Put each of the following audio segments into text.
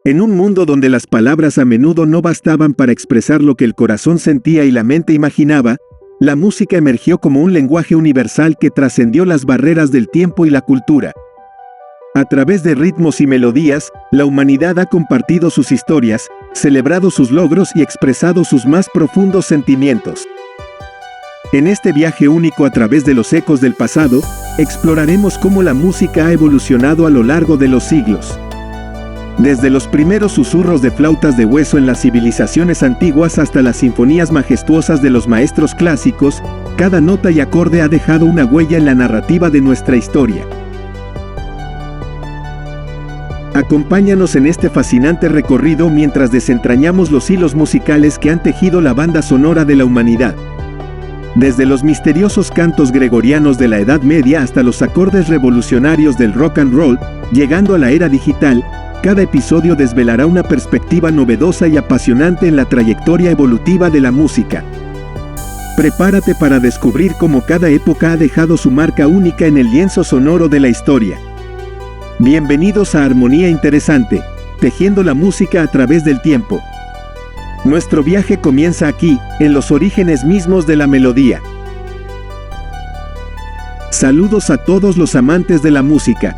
En un mundo donde las palabras a menudo no bastaban para expresar lo que el corazón sentía y la mente imaginaba, la música emergió como un lenguaje universal que trascendió las barreras del tiempo y la cultura. A través de ritmos y melodías, la humanidad ha compartido sus historias, celebrado sus logros y expresado sus más profundos sentimientos. En este viaje único a través de los ecos del pasado, exploraremos cómo la música ha evolucionado a lo largo de los siglos. Desde los primeros susurros de flautas de hueso en las civilizaciones antiguas hasta las sinfonías majestuosas de los maestros clásicos, cada nota y acorde ha dejado una huella en la narrativa de nuestra historia. Acompáñanos en este fascinante recorrido mientras desentrañamos los hilos musicales que han tejido la banda sonora de la humanidad. Desde los misteriosos cantos gregorianos de la Edad Media hasta los acordes revolucionarios del rock and roll, llegando a la era digital, cada episodio desvelará una perspectiva novedosa y apasionante en la trayectoria evolutiva de la música. Prepárate para descubrir cómo cada época ha dejado su marca única en el lienzo sonoro de la historia. Bienvenidos a Armonía Interesante, tejiendo la música a través del tiempo. Nuestro viaje comienza aquí, en los orígenes mismos de la melodía. Saludos a todos los amantes de la música.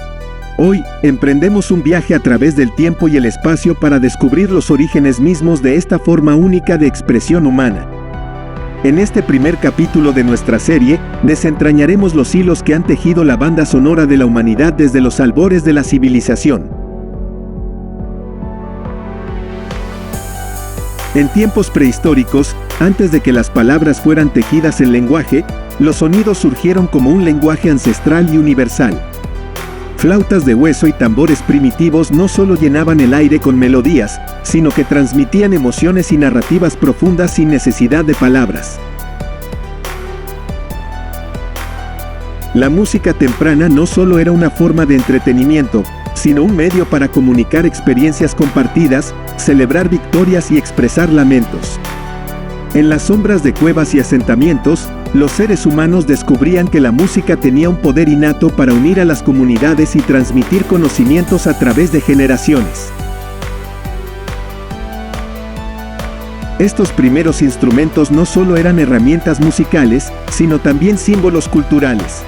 Hoy, emprendemos un viaje a través del tiempo y el espacio para descubrir los orígenes mismos de esta forma única de expresión humana. En este primer capítulo de nuestra serie, desentrañaremos los hilos que han tejido la banda sonora de la humanidad desde los albores de la civilización. En tiempos prehistóricos, antes de que las palabras fueran tejidas en lenguaje, los sonidos surgieron como un lenguaje ancestral y universal. Flautas de hueso y tambores primitivos no solo llenaban el aire con melodías, sino que transmitían emociones y narrativas profundas sin necesidad de palabras. La música temprana no solo era una forma de entretenimiento, sino un medio para comunicar experiencias compartidas, celebrar victorias y expresar lamentos. En las sombras de cuevas y asentamientos, los seres humanos descubrían que la música tenía un poder innato para unir a las comunidades y transmitir conocimientos a través de generaciones. Estos primeros instrumentos no solo eran herramientas musicales, sino también símbolos culturales.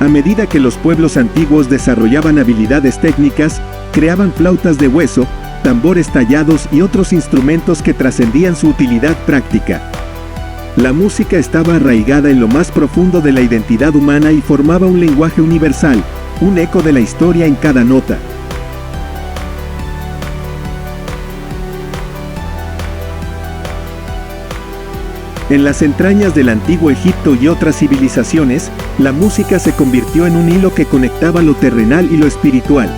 A medida que los pueblos antiguos desarrollaban habilidades técnicas, creaban flautas de hueso, tambores tallados y otros instrumentos que trascendían su utilidad práctica. La música estaba arraigada en lo más profundo de la identidad humana y formaba un lenguaje universal, un eco de la historia en cada nota. En las entrañas del antiguo Egipto y otras civilizaciones, la música se convirtió en un hilo que conectaba lo terrenal y lo espiritual.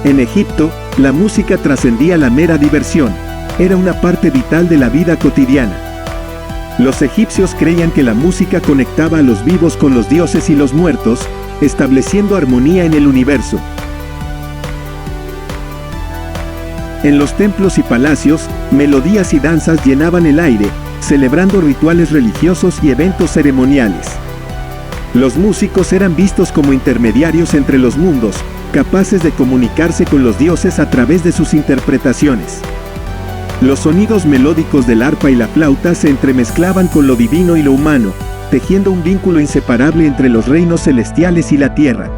En Egipto, la música trascendía la mera diversión, era una parte vital de la vida cotidiana. Los egipcios creían que la música conectaba a los vivos con los dioses y los muertos, estableciendo armonía en el universo. En los templos y palacios, melodías y danzas llenaban el aire, celebrando rituales religiosos y eventos ceremoniales. Los músicos eran vistos como intermediarios entre los mundos, capaces de comunicarse con los dioses a través de sus interpretaciones. Los sonidos melódicos del arpa y la flauta se entremezclaban con lo divino y lo humano, tejiendo un vínculo inseparable entre los reinos celestiales y la tierra.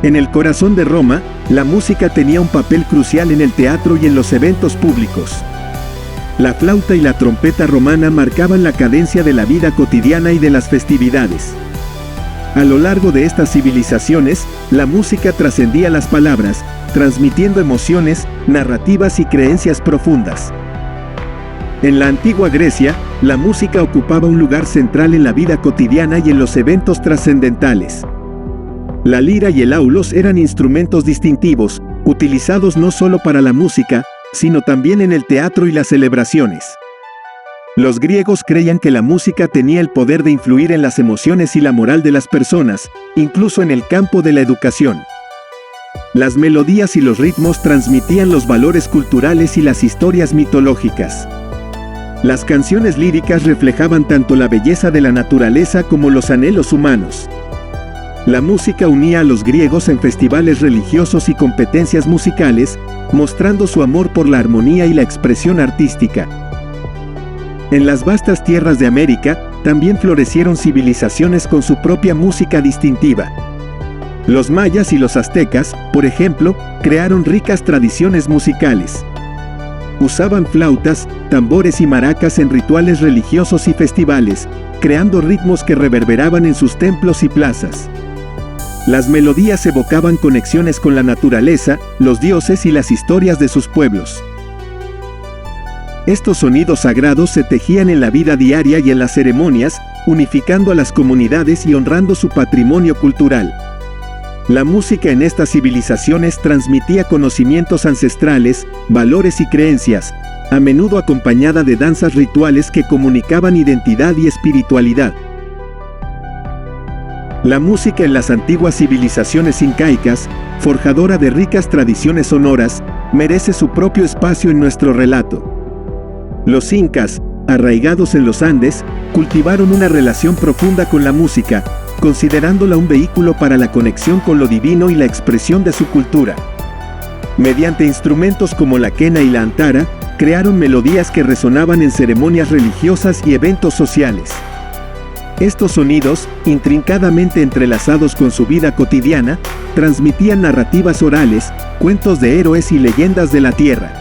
En el corazón de Roma, la música tenía un papel crucial en el teatro y en los eventos públicos. La flauta y la trompeta romana marcaban la cadencia de la vida cotidiana y de las festividades. A lo largo de estas civilizaciones, la música trascendía las palabras, transmitiendo emociones, narrativas y creencias profundas. En la antigua Grecia, la música ocupaba un lugar central en la vida cotidiana y en los eventos trascendentales. La lira y el aulos eran instrumentos distintivos, utilizados no solo para la música, sino también en el teatro y las celebraciones. Los griegos creían que la música tenía el poder de influir en las emociones y la moral de las personas, incluso en el campo de la educación. Las melodías y los ritmos transmitían los valores culturales y las historias mitológicas. Las canciones líricas reflejaban tanto la belleza de la naturaleza como los anhelos humanos. La música unía a los griegos en festivales religiosos y competencias musicales, mostrando su amor por la armonía y la expresión artística. En las vastas tierras de América, también florecieron civilizaciones con su propia música distintiva. Los mayas y los aztecas, por ejemplo, crearon ricas tradiciones musicales. Usaban flautas, tambores y maracas en rituales religiosos y festivales, creando ritmos que reverberaban en sus templos y plazas. Las melodías evocaban conexiones con la naturaleza, los dioses y las historias de sus pueblos. Estos sonidos sagrados se tejían en la vida diaria y en las ceremonias, unificando a las comunidades y honrando su patrimonio cultural. La música en estas civilizaciones transmitía conocimientos ancestrales, valores y creencias, a menudo acompañada de danzas rituales que comunicaban identidad y espiritualidad. La música en las antiguas civilizaciones incaicas, forjadora de ricas tradiciones sonoras, merece su propio espacio en nuestro relato. Los incas, arraigados en los Andes, cultivaron una relación profunda con la música, considerándola un vehículo para la conexión con lo divino y la expresión de su cultura. Mediante instrumentos como la quena y la antara, crearon melodías que resonaban en ceremonias religiosas y eventos sociales. Estos sonidos, intrincadamente entrelazados con su vida cotidiana, transmitían narrativas orales, cuentos de héroes y leyendas de la tierra.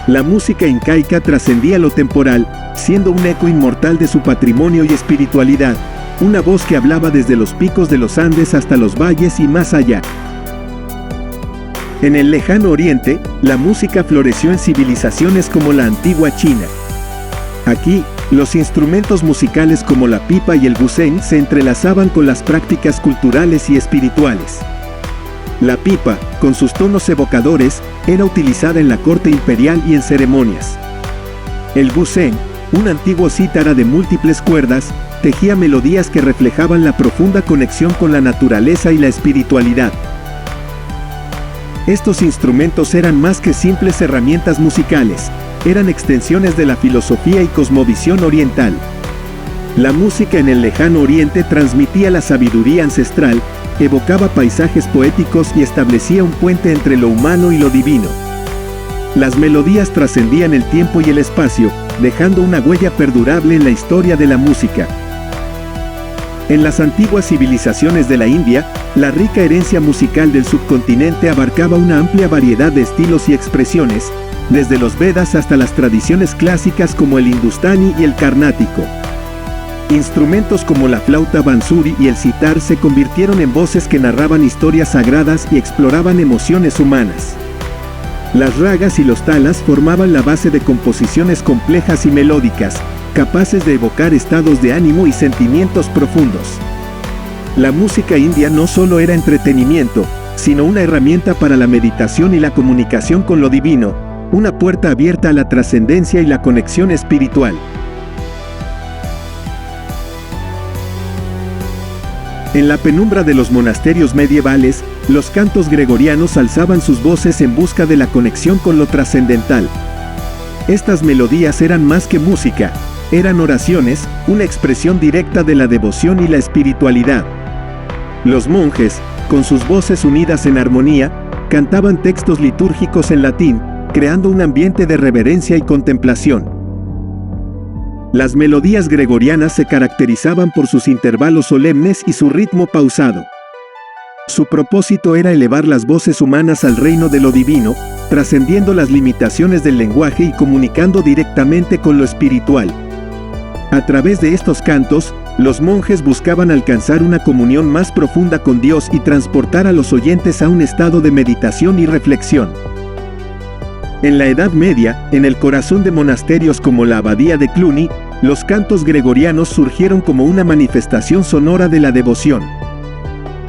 La música incaica trascendía lo temporal, siendo un eco inmortal de su patrimonio y espiritualidad, una voz que hablaba desde los picos de los Andes hasta los valles y más allá. En el lejano oriente, la música floreció en civilizaciones como la antigua China. Aquí, los instrumentos musicales como la pipa y el guzheng se entrelazaban con las prácticas culturales y espirituales. La pipa, con sus tonos evocadores, era utilizada en la corte imperial y en ceremonias. El guzheng, un antiguo cítara de múltiples cuerdas, tejía melodías que reflejaban la profunda conexión con la naturaleza y la espiritualidad. Estos instrumentos eran más que simples herramientas musicales, eran extensiones de la filosofía y cosmovisión oriental. La música en el lejano oriente transmitía la sabiduría ancestral, evocaba paisajes poéticos y establecía un puente entre lo humano y lo divino. Las melodías trascendían el tiempo y el espacio, dejando una huella perdurable en la historia de la música. En las antiguas civilizaciones de la India, la rica herencia musical del subcontinente abarcaba una amplia variedad de estilos y expresiones, desde los Vedas hasta las tradiciones clásicas como el hindustani y el carnático. Instrumentos como la flauta bansuri y el sitar se convirtieron en voces que narraban historias sagradas y exploraban emociones humanas. Las ragas y los talas formaban la base de composiciones complejas y melódicas, capaces de evocar estados de ánimo y sentimientos profundos. La música india no solo era entretenimiento, sino una herramienta para la meditación y la comunicación con lo divino, una puerta abierta a la trascendencia y la conexión espiritual. En la penumbra de los monasterios medievales, los cantos gregorianos alzaban sus voces en busca de la conexión con lo trascendental. Estas melodías eran más que música, eran oraciones, una expresión directa de la devoción y la espiritualidad. Los monjes, con sus voces unidas en armonía, cantaban textos litúrgicos en latín, creando un ambiente de reverencia y contemplación. Las melodías gregorianas se caracterizaban por sus intervalos solemnes y su ritmo pausado. Su propósito era elevar las voces humanas al reino de lo divino, trascendiendo las limitaciones del lenguaje y comunicando directamente con lo espiritual. A través de estos cantos, los monjes buscaban alcanzar una comunión más profunda con Dios y transportar a los oyentes a un estado de meditación y reflexión. En la Edad Media, en el corazón de monasterios como la Abadía de Cluny, los cantos gregorianos surgieron como una manifestación sonora de la devoción.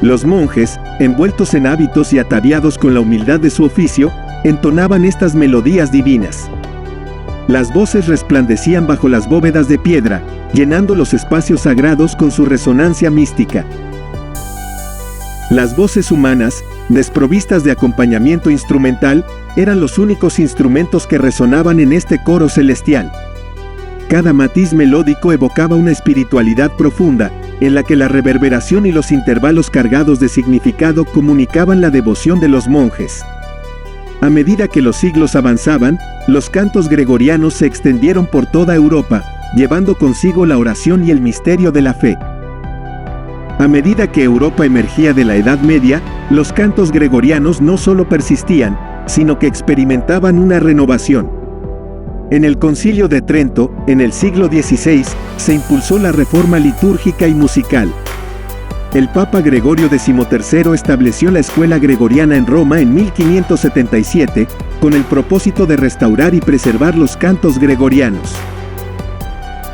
Los monjes, envueltos en hábitos y ataviados con la humildad de su oficio, entonaban estas melodías divinas. Las voces resplandecían bajo las bóvedas de piedra, llenando los espacios sagrados con su resonancia mística. Las voces humanas, desprovistas de acompañamiento instrumental, eran los únicos instrumentos que resonaban en este coro celestial. Cada matiz melódico evocaba una espiritualidad profunda, en la que la reverberación y los intervalos cargados de significado comunicaban la devoción de los monjes. A medida que los siglos avanzaban, los cantos gregorianos se extendieron por toda Europa, llevando consigo la oración y el misterio de la fe. A medida que Europa emergía de la Edad Media, los cantos gregorianos no solo persistían, sino que experimentaban una renovación. En el Concilio de Trento, en el siglo XVI, se impulsó la reforma litúrgica y musical. El Papa Gregorio XIII estableció la escuela gregoriana en Roma en 1577, con el propósito de restaurar y preservar los cantos gregorianos.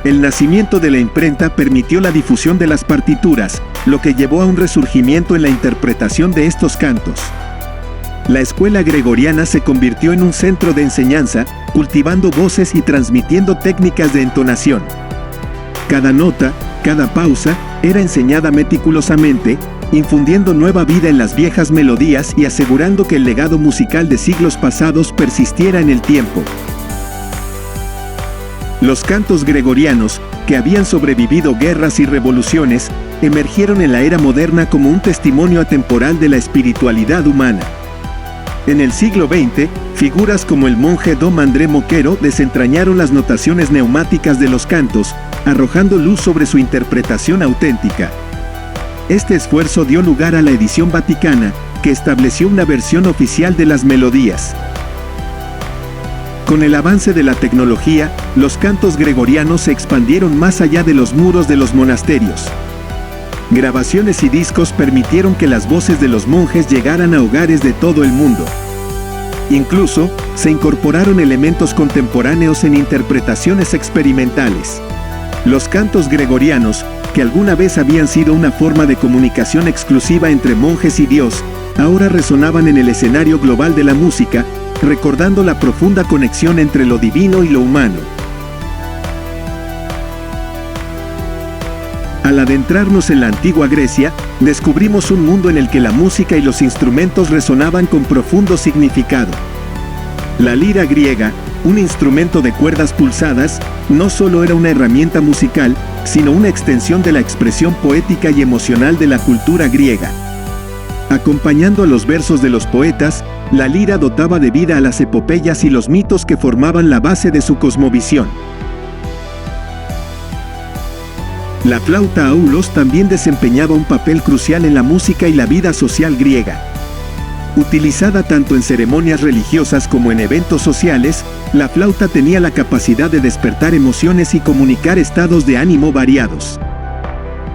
El nacimiento de la imprenta permitió la difusión de las partituras, lo que llevó a un resurgimiento en la interpretación de estos cantos. La escuela gregoriana se convirtió en un centro de enseñanza, cultivando voces y transmitiendo técnicas de entonación. Cada nota, cada pausa, era enseñada meticulosamente, infundiendo nueva vida en las viejas melodías y asegurando que el legado musical de siglos pasados persistiera en el tiempo. Los cantos gregorianos, que habían sobrevivido guerras y revoluciones, emergieron en la era moderna como un testimonio atemporal de la espiritualidad humana. En el siglo XX, figuras como el monje Dom André Moquero desentrañaron las notaciones neumáticas de los cantos, arrojando luz sobre su interpretación auténtica. Este esfuerzo dio lugar a la edición vaticana, que estableció una versión oficial de las melodías. Con el avance de la tecnología, los cantos gregorianos se expandieron más allá de los muros de los monasterios. Grabaciones y discos permitieron que las voces de los monjes llegaran a hogares de todo el mundo. Incluso, se incorporaron elementos contemporáneos en interpretaciones experimentales. Los cantos gregorianos, que alguna vez habían sido una forma de comunicación exclusiva entre monjes y Dios, ahora resonaban en el escenario global de la música, recordando la profunda conexión entre lo divino y lo humano. Al adentrarnos en la antigua Grecia, descubrimos un mundo en el que la música y los instrumentos resonaban con profundo significado. La lira griega, un instrumento de cuerdas pulsadas, no solo era una herramienta musical, sino una extensión de la expresión poética y emocional de la cultura griega. Acompañando a los versos de los poetas, la lira dotaba de vida a las epopeyas y los mitos que formaban la base de su cosmovisión. La flauta aulos también desempeñaba un papel crucial en la música y la vida social griega. Utilizada tanto en ceremonias religiosas como en eventos sociales, la flauta tenía la capacidad de despertar emociones y comunicar estados de ánimo variados.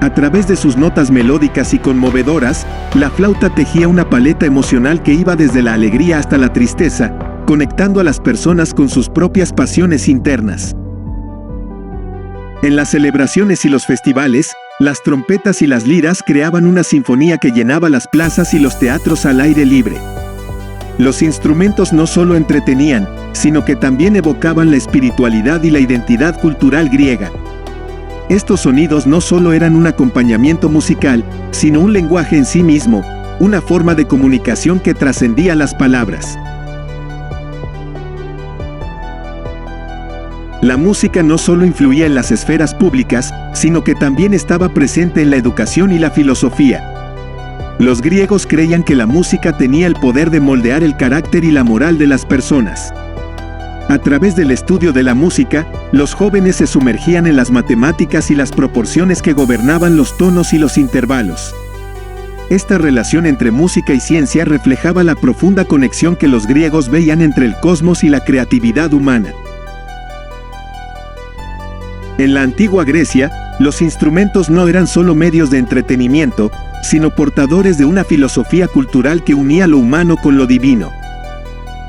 A través de sus notas melódicas y conmovedoras, la flauta tejía una paleta emocional que iba desde la alegría hasta la tristeza, conectando a las personas con sus propias pasiones internas. En las celebraciones y los festivales, las trompetas y las liras creaban una sinfonía que llenaba las plazas y los teatros al aire libre. Los instrumentos no solo entretenían, sino que también evocaban la espiritualidad y la identidad cultural griega. Estos sonidos no solo eran un acompañamiento musical, sino un lenguaje en sí mismo, una forma de comunicación que trascendía las palabras. La música no solo influía en las esferas públicas, sino que también estaba presente en la educación y la filosofía. Los griegos creían que la música tenía el poder de moldear el carácter y la moral de las personas. A través del estudio de la música, los jóvenes se sumergían en las matemáticas y las proporciones que gobernaban los tonos y los intervalos. Esta relación entre música y ciencia reflejaba la profunda conexión que los griegos veían entre el cosmos y la creatividad humana. En la antigua Grecia, los instrumentos no eran solo medios de entretenimiento, sino portadores de una filosofía cultural que unía lo humano con lo divino.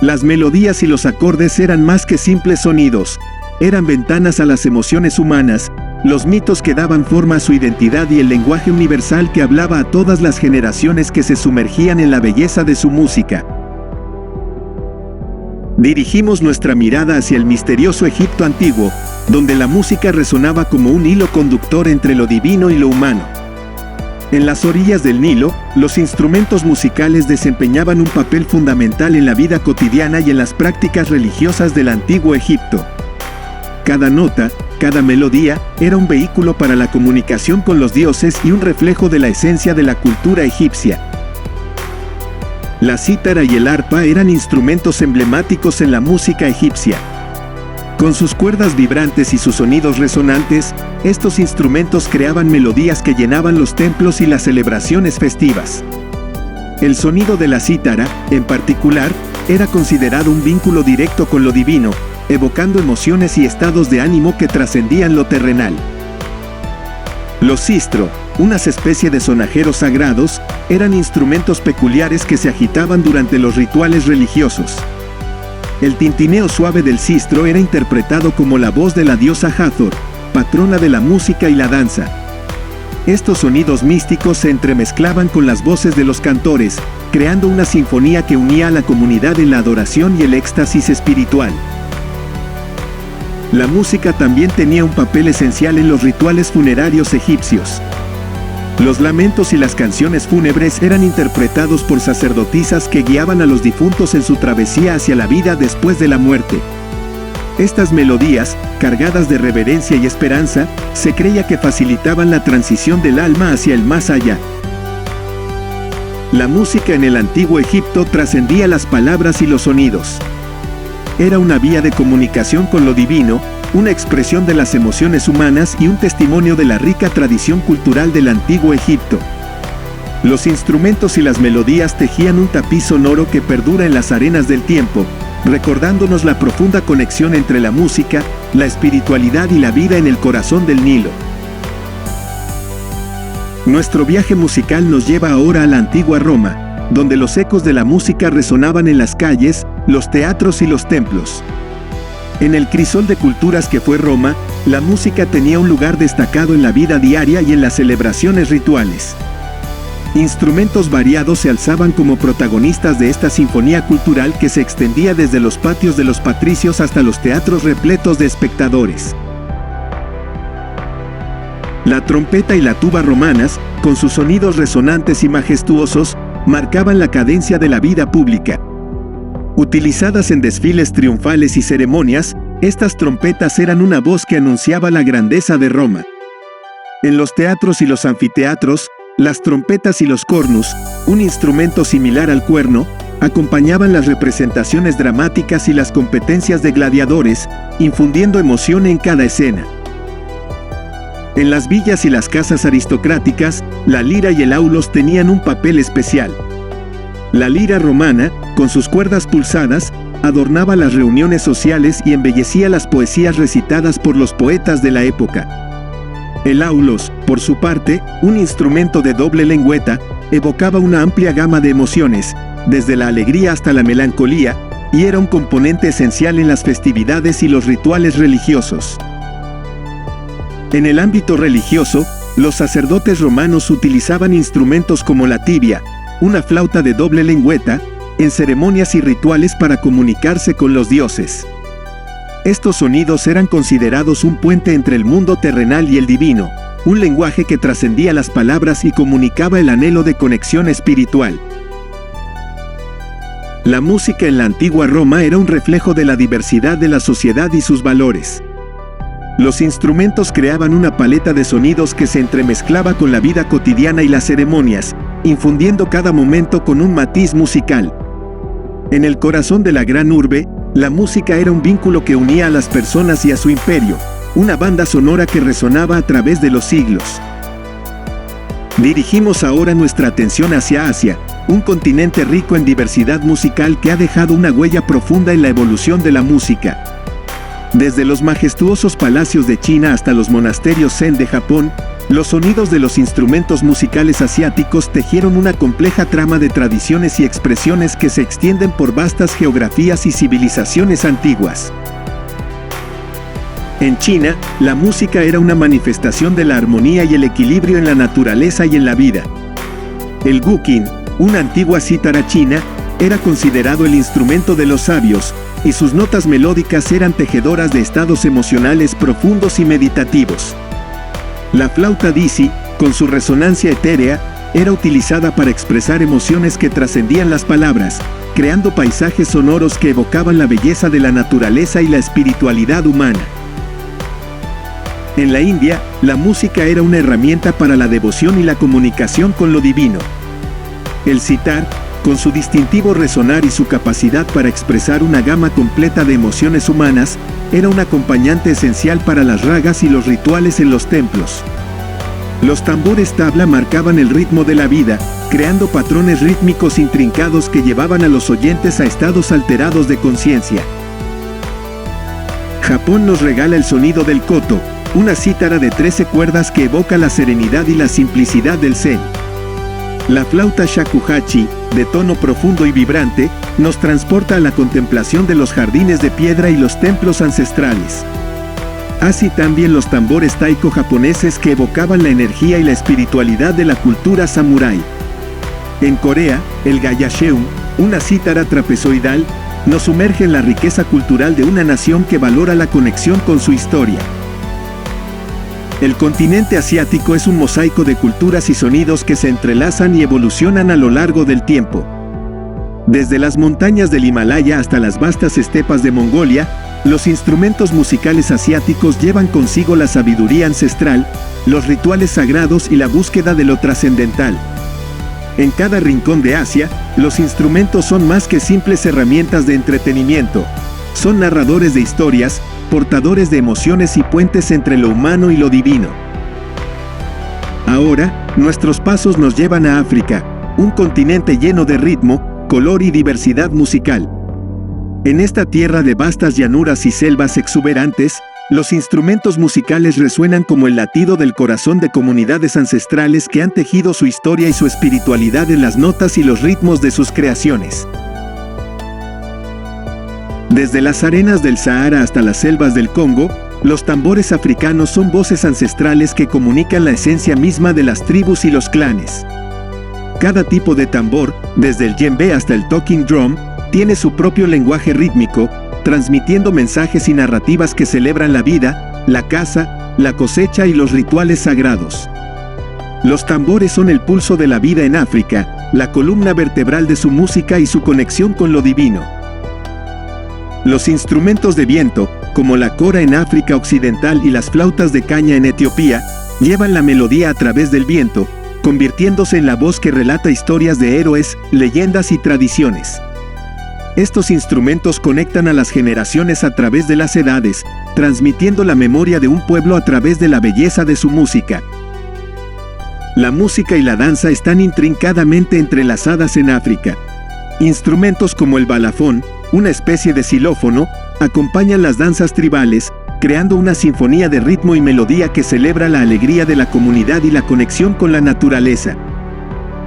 Las melodías y los acordes eran más que simples sonidos, eran ventanas a las emociones humanas, los mitos que daban forma a su identidad y el lenguaje universal que hablaba a todas las generaciones que se sumergían en la belleza de su música. Dirigimos nuestra mirada hacia el misterioso Egipto antiguo, donde la música resonaba como un hilo conductor entre lo divino y lo humano. En las orillas del Nilo, los instrumentos musicales desempeñaban un papel fundamental en la vida cotidiana y en las prácticas religiosas del antiguo Egipto. Cada nota, cada melodía, era un vehículo para la comunicación con los dioses y un reflejo de la esencia de la cultura egipcia. La cítara y el arpa eran instrumentos emblemáticos en la música egipcia. Con sus cuerdas vibrantes y sus sonidos resonantes, estos instrumentos creaban melodías que llenaban los templos y las celebraciones festivas. El sonido de la cítara, en particular, era considerado un vínculo directo con lo divino, evocando emociones y estados de ánimo que trascendían lo terrenal. Los sistro, unas especies de sonajeros sagrados, eran instrumentos peculiares que se agitaban durante los rituales religiosos. El tintineo suave del sistro era interpretado como la voz de la diosa Hathor, patrona de la música y la danza. Estos sonidos místicos se entremezclaban con las voces de los cantores, creando una sinfonía que unía a la comunidad en la adoración y el éxtasis espiritual. La música también tenía un papel esencial en los rituales funerarios egipcios. Los lamentos y las canciones fúnebres eran interpretados por sacerdotisas que guiaban a los difuntos en su travesía hacia la vida después de la muerte. Estas melodías, cargadas de reverencia y esperanza, se creía que facilitaban la transición del alma hacia el más allá. La música en el antiguo Egipto trascendía las palabras y los sonidos. Era una vía de comunicación con lo divino, una expresión de las emociones humanas y un testimonio de la rica tradición cultural del antiguo Egipto. Los instrumentos y las melodías tejían un tapiz sonoro que perdura en las arenas del tiempo, recordándonos la profunda conexión entre la música, la espiritualidad y la vida en el corazón del Nilo. Nuestro viaje musical nos lleva ahora a la antigua Roma, donde los ecos de la música resonaban en las calles, los teatros y los templos. En el crisol de culturas que fue Roma, la música tenía un lugar destacado en la vida diaria y en las celebraciones rituales. Instrumentos variados se alzaban como protagonistas de esta sinfonía cultural que se extendía desde los patios de los patricios hasta los teatros repletos de espectadores. La trompeta y la tuba romanas, con sus sonidos resonantes y majestuosos, marcaban la cadencia de la vida pública. Utilizadas en desfiles triunfales y ceremonias, estas trompetas eran una voz que anunciaba la grandeza de Roma. En los teatros y los anfiteatros, las trompetas y los cornus, un instrumento similar al cuerno, acompañaban las representaciones dramáticas y las competencias de gladiadores, infundiendo emoción en cada escena. En las villas y las casas aristocráticas, la lira y el aulos tenían un papel especial. La lira romana, con sus cuerdas pulsadas, adornaba las reuniones sociales y embellecía las poesías recitadas por los poetas de la época. El aulos, por su parte, un instrumento de doble lengüeta, evocaba una amplia gama de emociones, desde la alegría hasta la melancolía, y era un componente esencial en las festividades y los rituales religiosos. En el ámbito religioso, los sacerdotes romanos utilizaban instrumentos como la tibia, una flauta de doble lengüeta, en ceremonias y rituales para comunicarse con los dioses. Estos sonidos eran considerados un puente entre el mundo terrenal y el divino, un lenguaje que trascendía las palabras y comunicaba el anhelo de conexión espiritual. La música en la antigua Roma era un reflejo de la diversidad de la sociedad y sus valores. Los instrumentos creaban una paleta de sonidos que se entremezclaba con la vida cotidiana y las ceremonias, infundiendo cada momento con un matiz musical. En el corazón de la gran urbe, la música era un vínculo que unía a las personas y a su imperio, una banda sonora que resonaba a través de los siglos. Dirigimos ahora nuestra atención hacia Asia, un continente rico en diversidad musical que ha dejado una huella profunda en la evolución de la música. Desde los majestuosos palacios de China hasta los monasterios zen de Japón, los sonidos de los instrumentos musicales asiáticos tejieron una compleja trama de tradiciones y expresiones que se extienden por vastas geografías y civilizaciones antiguas. En China, la música era una manifestación de la armonía y el equilibrio en la naturaleza y en la vida. El guqin, una antigua cítara china, era considerado el instrumento de los sabios, y sus notas melódicas eran tejedoras de estados emocionales profundos y meditativos. La flauta dixi, con su resonancia etérea, era utilizada para expresar emociones que trascendían las palabras, creando paisajes sonoros que evocaban la belleza de la naturaleza y la espiritualidad humana. En la India, la música era una herramienta para la devoción y la comunicación con lo divino. El sitar, con su distintivo resonar y su capacidad para expresar una gama completa de emociones humanas, era un acompañante esencial para las ragas y los rituales en los templos. Los tambores tabla marcaban el ritmo de la vida, creando patrones rítmicos intrincados que llevaban a los oyentes a estados alterados de conciencia. Japón nos regala el sonido del koto, una cítara de 13 cuerdas que evoca la serenidad y la simplicidad del zen. La flauta shakuhachi, de tono profundo y vibrante, nos transporta a la contemplación de los jardines de piedra y los templos ancestrales. Así también los tambores taiko japoneses que evocaban la energía y la espiritualidad de la cultura samurái. En Corea, el gayasheum, una cítara trapezoidal, nos sumerge en la riqueza cultural de una nación que valora la conexión con su historia. El continente asiático es un mosaico de culturas y sonidos que se entrelazan y evolucionan a lo largo del tiempo. Desde las montañas del Himalaya hasta las vastas estepas de Mongolia, los instrumentos musicales asiáticos llevan consigo la sabiduría ancestral, los rituales sagrados y la búsqueda de lo trascendental. En cada rincón de Asia, los instrumentos son más que simples herramientas de entretenimiento. Son narradores de historias, portadores de emociones y puentes entre lo humano y lo divino. Ahora, nuestros pasos nos llevan a África, un continente lleno de ritmo, color y diversidad musical. En esta tierra de vastas llanuras y selvas exuberantes, los instrumentos musicales resuenan como el latido del corazón de comunidades ancestrales que han tejido su historia y su espiritualidad en las notas y los ritmos de sus creaciones. Desde las arenas del Sahara hasta las selvas del Congo, los tambores africanos son voces ancestrales que comunican la esencia misma de las tribus y los clanes. Cada tipo de tambor, desde el djembe hasta el talking drum, tiene su propio lenguaje rítmico, transmitiendo mensajes y narrativas que celebran la vida, la caza, la cosecha y los rituales sagrados. Los tambores son el pulso de la vida en África, la columna vertebral de su música y su conexión con lo divino. Los instrumentos de viento, como la kora en África Occidental y las flautas de caña en Etiopía, llevan la melodía a través del viento, convirtiéndose en la voz que relata historias de héroes, leyendas y tradiciones. Estos instrumentos conectan a las generaciones a través de las edades, transmitiendo la memoria de un pueblo a través de la belleza de su música. La música y la danza están intrincadamente entrelazadas en África. Instrumentos como el balafón, una especie de xilófono, acompañan las danzas tribales, creando una sinfonía de ritmo y melodía que celebra la alegría de la comunidad y la conexión con la naturaleza.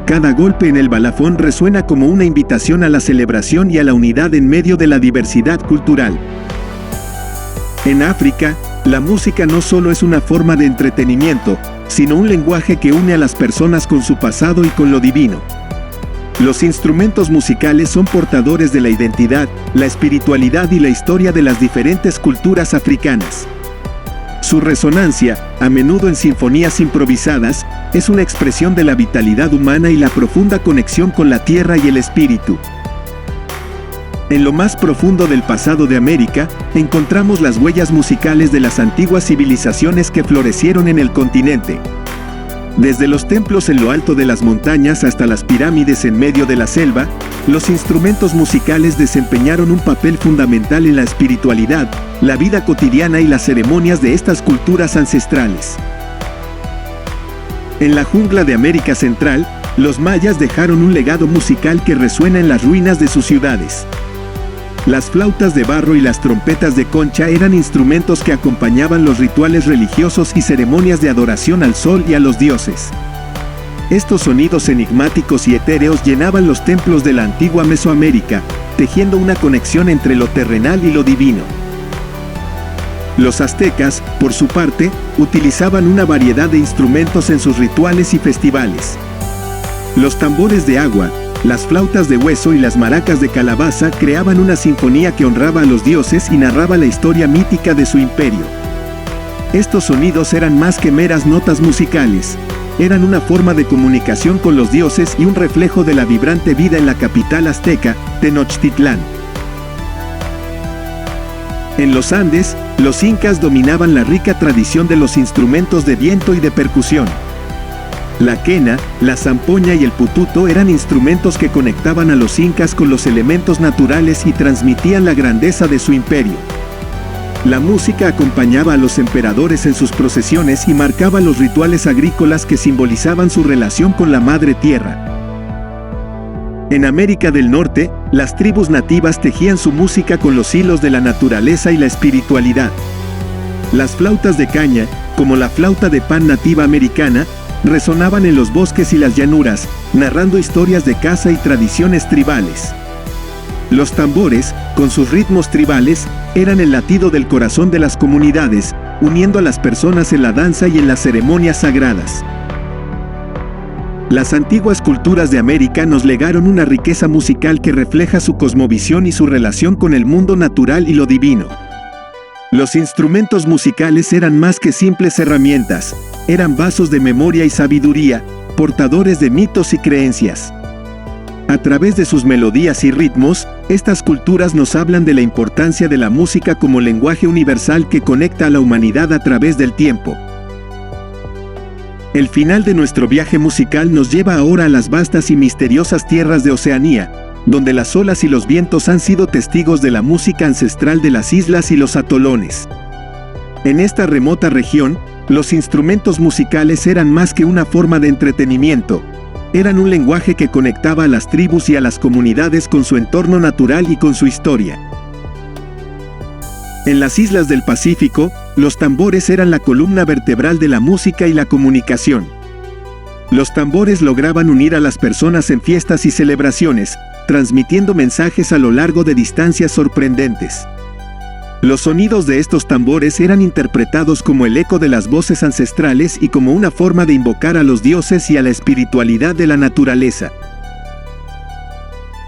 Cada golpe en el balafón resuena como una invitación a la celebración y a la unidad en medio de la diversidad cultural. En África, la música no solo es una forma de entretenimiento, sino un lenguaje que une a las personas con su pasado y con lo divino. Los instrumentos musicales son portadores de la identidad, la espiritualidad y la historia de las diferentes culturas africanas. Su resonancia, a menudo en sinfonías improvisadas, es una expresión de la vitalidad humana y la profunda conexión con la tierra y el espíritu. En lo más profundo del pasado de América, encontramos las huellas musicales de las antiguas civilizaciones que florecieron en el continente. Desde los templos en lo alto de las montañas hasta las pirámides en medio de la selva, los instrumentos musicales desempeñaron un papel fundamental en la espiritualidad, la vida cotidiana y las ceremonias de estas culturas ancestrales. En la jungla de América Central, los mayas dejaron un legado musical que resuena en las ruinas de sus ciudades. Las flautas de barro y las trompetas de concha eran instrumentos que acompañaban los rituales religiosos y ceremonias de adoración al sol y a los dioses. Estos sonidos enigmáticos y etéreos llenaban los templos de la antigua Mesoamérica, tejiendo una conexión entre lo terrenal y lo divino. Los aztecas, por su parte, utilizaban una variedad de instrumentos en sus rituales y festivales. Los tambores de agua, las flautas de hueso y las maracas de calabaza creaban una sinfonía que honraba a los dioses y narraba la historia mítica de su imperio. Estos sonidos eran más que meras notas musicales, eran una forma de comunicación con los dioses y un reflejo de la vibrante vida en la capital azteca, Tenochtitlán. En los Andes, los incas dominaban la rica tradición de los instrumentos de viento y de percusión. La quena, la zampoña y el pututo eran instrumentos que conectaban a los incas con los elementos naturales y transmitían la grandeza de su imperio. La música acompañaba a los emperadores en sus procesiones y marcaba los rituales agrícolas que simbolizaban su relación con la madre tierra. En América del Norte, las tribus nativas tejían su música con los hilos de la naturaleza y la espiritualidad. Las flautas de caña, como la flauta de pan nativa americana, resonaban en los bosques y las llanuras, narrando historias de caza y tradiciones tribales. Los tambores, con sus ritmos tribales, eran el latido del corazón de las comunidades, uniendo a las personas en la danza y en las ceremonias sagradas. Las antiguas culturas de América nos legaron una riqueza musical que refleja su cosmovisión y su relación con el mundo natural y lo divino. Los instrumentos musicales eran más que simples herramientas, eran vasos de memoria y sabiduría, portadores de mitos y creencias. A través de sus melodías y ritmos, estas culturas nos hablan de la importancia de la música como lenguaje universal que conecta a la humanidad a través del tiempo. El final de nuestro viaje musical nos lleva ahora a las vastas y misteriosas tierras de Oceanía, donde las olas y los vientos han sido testigos de la música ancestral de las islas y los atolones. En esta remota región, los instrumentos musicales eran más que una forma de entretenimiento. Eran un lenguaje que conectaba a las tribus y a las comunidades con su entorno natural y con su historia. En las islas del Pacífico, los tambores eran la columna vertebral de la música y la comunicación. Los tambores lograban unir a las personas en fiestas y celebraciones, transmitiendo mensajes a lo largo de distancias sorprendentes. Los sonidos de estos tambores eran interpretados como el eco de las voces ancestrales y como una forma de invocar a los dioses y a la espiritualidad de la naturaleza.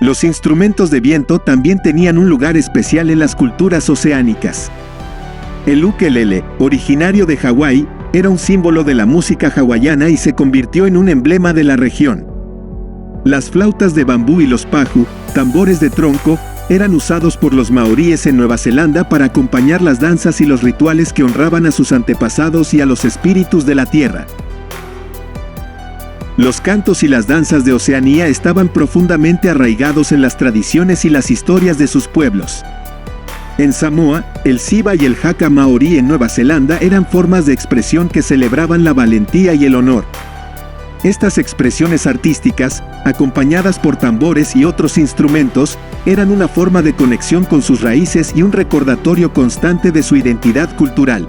Los instrumentos de viento también tenían un lugar especial en las culturas oceánicas. El ukelele, originario de Hawái, era un símbolo de la música hawaiana y se convirtió en un emblema de la región. Las flautas de bambú y los paju, tambores de tronco, eran usados por los maoríes en Nueva Zelanda para acompañar las danzas y los rituales que honraban a sus antepasados y a los espíritus de la tierra. Los cantos y las danzas de Oceanía estaban profundamente arraigados en las tradiciones y las historias de sus pueblos. En Samoa, el siba y el haka maorí en Nueva Zelanda eran formas de expresión que celebraban la valentía y el honor. Estas expresiones artísticas, acompañadas por tambores y otros instrumentos, eran una forma de conexión con sus raíces y un recordatorio constante de su identidad cultural.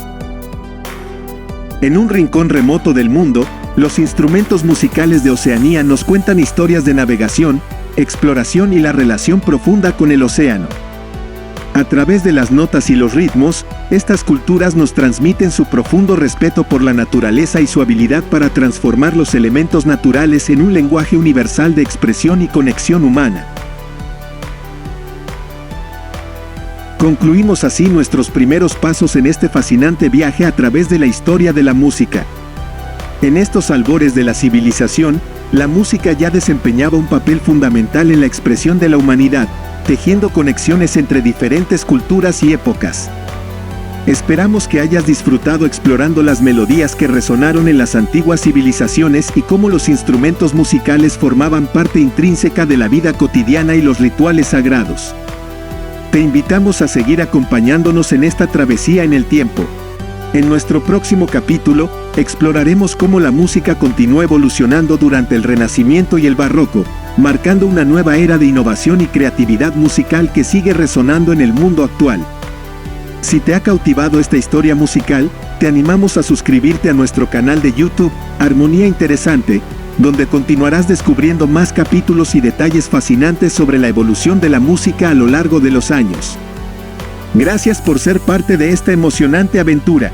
En un rincón remoto del mundo, los instrumentos musicales de Oceanía nos cuentan historias de navegación, exploración y la relación profunda con el océano. A través de las notas y los ritmos, estas culturas nos transmiten su profundo respeto por la naturaleza y su habilidad para transformar los elementos naturales en un lenguaje universal de expresión y conexión humana. Concluimos así nuestros primeros pasos en este fascinante viaje a través de la historia de la música. En estos albores de la civilización, la música ya desempeñaba un papel fundamental en la expresión de la humanidad, tejiendo conexiones entre diferentes culturas y épocas. Esperamos que hayas disfrutado explorando las melodías que resonaron en las antiguas civilizaciones y cómo los instrumentos musicales formaban parte intrínseca de la vida cotidiana y los rituales sagrados. Te invitamos a seguir acompañándonos en esta travesía en el tiempo. En nuestro próximo capítulo, exploraremos cómo la música continuó evolucionando durante el Renacimiento y el Barroco, marcando una nueva era de innovación y creatividad musical que sigue resonando en el mundo actual. Si te ha cautivado esta historia musical, te animamos a suscribirte a nuestro canal de YouTube, Armonía Interesante, donde continuarás descubriendo más capítulos y detalles fascinantes sobre la evolución de la música a lo largo de los años. Gracias por ser parte de esta emocionante aventura.